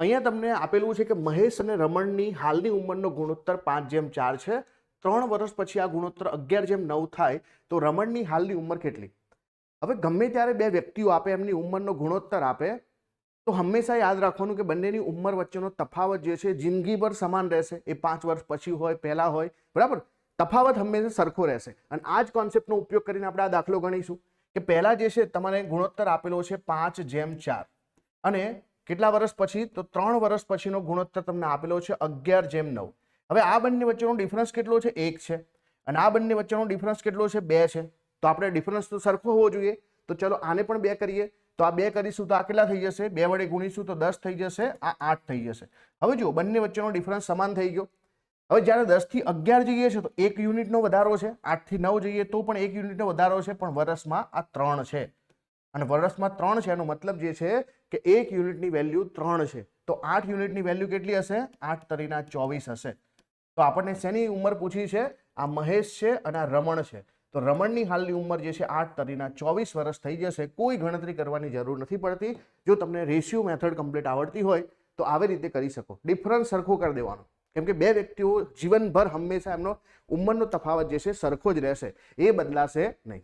અહીંયા તમને આપેલું છે કે મહેશ અને રમણની હાલની ઉંમરનો ગુણોત્તર 5:4 છે. 3 વર્ષ પછી આ ગુણોત્તર 11:9 થાય તો રમણની હાલની ઉંમર કેટલી? હવે ગમે ત્યારે બે વ્યક્તિઓ આપે, એમની ઉંમરનો ગુણોત્તર આપે તો હંમેશા યાદ રાખવાનું કે બંનેની ઉંમર વચ્ચેનો તફાવત જે છે જિંદગીભર સમાન રહેશે. એ 5 વર્ષ પછી હોય, પહેલા હોય, બરાબર, તફાવત હંમેશા સરખો રહેશે. અને આ જ કોન્સેપ્ટનો ઉપયોગ કરીને આપણે આ દાખલો ગણીશું કે પહેલા જે છે તમારે ગુણોત્તર આપેલો છે 5:4 અને કેટલા વર્ષ પછી? તો 3 વર્ષ પછીનો ગુણોત્તર તમને આપેલો છે 11:9. હવે આ બંને વચ્ચેનો ડિફરન્સ કેટલો છે? 1 છે. અને આ બંને વચ્ચેનો ડિફરન્સ કેટલો છે? 2 છે. તો આપણે ડિફરન્સ તો સરખો હોવો જોઈએ. તો ચલો આને પણ 2 કરીએ. તો આ 2 કરીશું તો આ કેટલા થઈ જશે? 2 વડે ગુણીશું તો 10 થઈ જશે, આ 8 થઈ જશે. હવે જુઓ બંને વચ્ચેનો ડિફરન્સ સમાન થઈ ગયો. હવે જ્યારે 10 થી 11 જઈએ છે તો 1 યુનિટનો વધારો છે. 8 થી 9 જઈએ તો પણ 1 યુનિટનો વધારો છે, પણ વર્ષમાં આ 3 છે. અને વર્ષમાં 3 છે એનો મતલબ જે છે કે 1 યુનિટની વેલ્યુ 3 છે. તો 8 યુનિટની વેલ્યુ કેટલી હશે? 8 તરીના 24 હશે. તો આપણને શેની ઉંમર પૂછી છે? આ મહેશ છે અને આ રમણ છે. તો રમણની હાલની ઉંમર જે છે 8 તરીના 24 વર્ષ થઈ જશે. કોઈ ગણતરી કરવાની જરૂર નથી પડતી. જો તમને રેશિયો મેથડ કમ્પ્લીટ આવડતી હોય તો આવી રીતે કરી શકો. ડિફરન્સ સરખો કરી દેવાનો, કેમ કે બે વ્યક્તિઓ જીવનભર હંમેશા એમનો ઉંમરનો તફાવત જે છે સરખો જ રહેશે, એ બદલાશે નહીં.